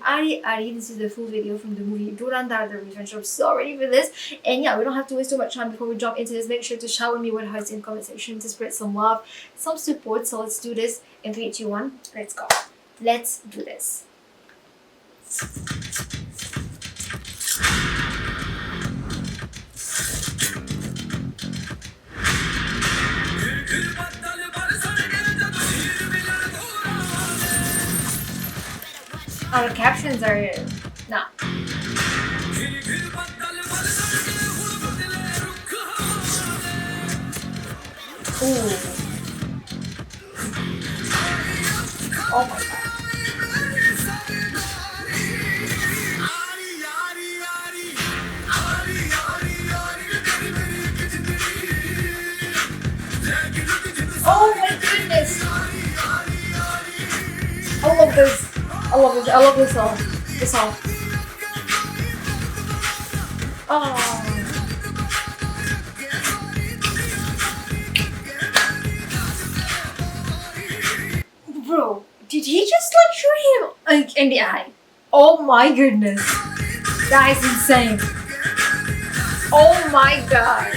Aari Aari. This is the full video from the movie Dhurandhar The Revenge. I'm so ready for this. And yeah, we don't have to waste too much time before we jump into this. Make sure to shower me with hearts in the comment section to spread some love, some support. So let's do this in 3, 2, 1. Let's go. Let's do this. Oh, the captions are nah. Ooh. Oh my god. Oh my goodness. I love this. I love this song. This song. Oh. Bro, did he just like shoot him like in the eye? Oh my goodness. That is insane. Oh my god.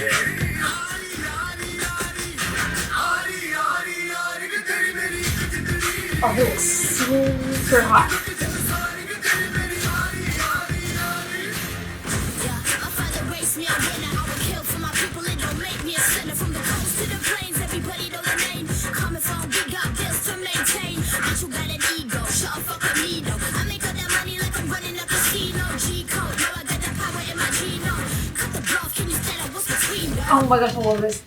Oh, he looks super hot. Oh my gosh, I love this.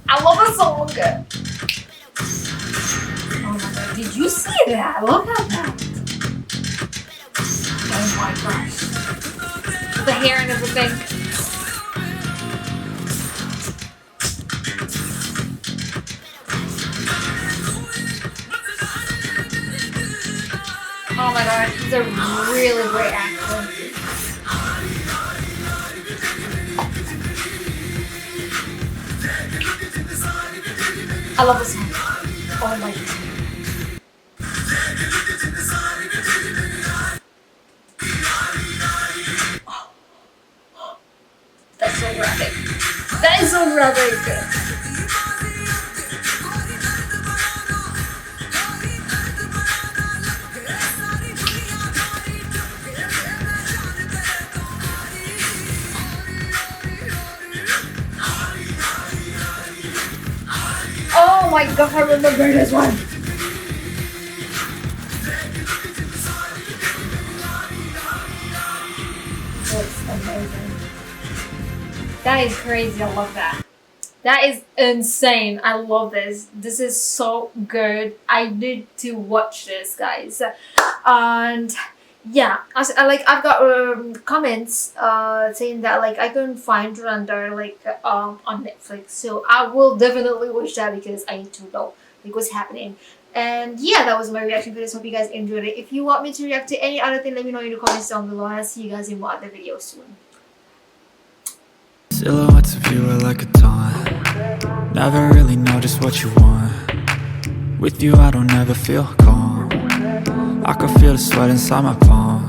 I love this song. Oh my god, did you see that? Look at that. Oh my gosh. The hair and everything. Oh my god, he's a really great actor. I love this song. Oh my god. That's so graphic. That is so graphic. Oh my god, I remember this one. That's amazing. That is crazy. I love that. That is insane. I love this. This is so good. I need to watch this, guys. And yeah, I've got comments saying that like I couldn't find Dhurandhar like on Netflix, so I will definitely watch that because I need to know like what's happening. And yeah, that was my reaction to this. Hope you guys enjoyed it. If you want me to react to any other thing, let me know in the comments down below, and I'll see you guys in more other videos soon. Silhouettes of you are like a taunt. Never really know just what you want. With you I don't ever feel calm. I can feel the sweat inside my palm.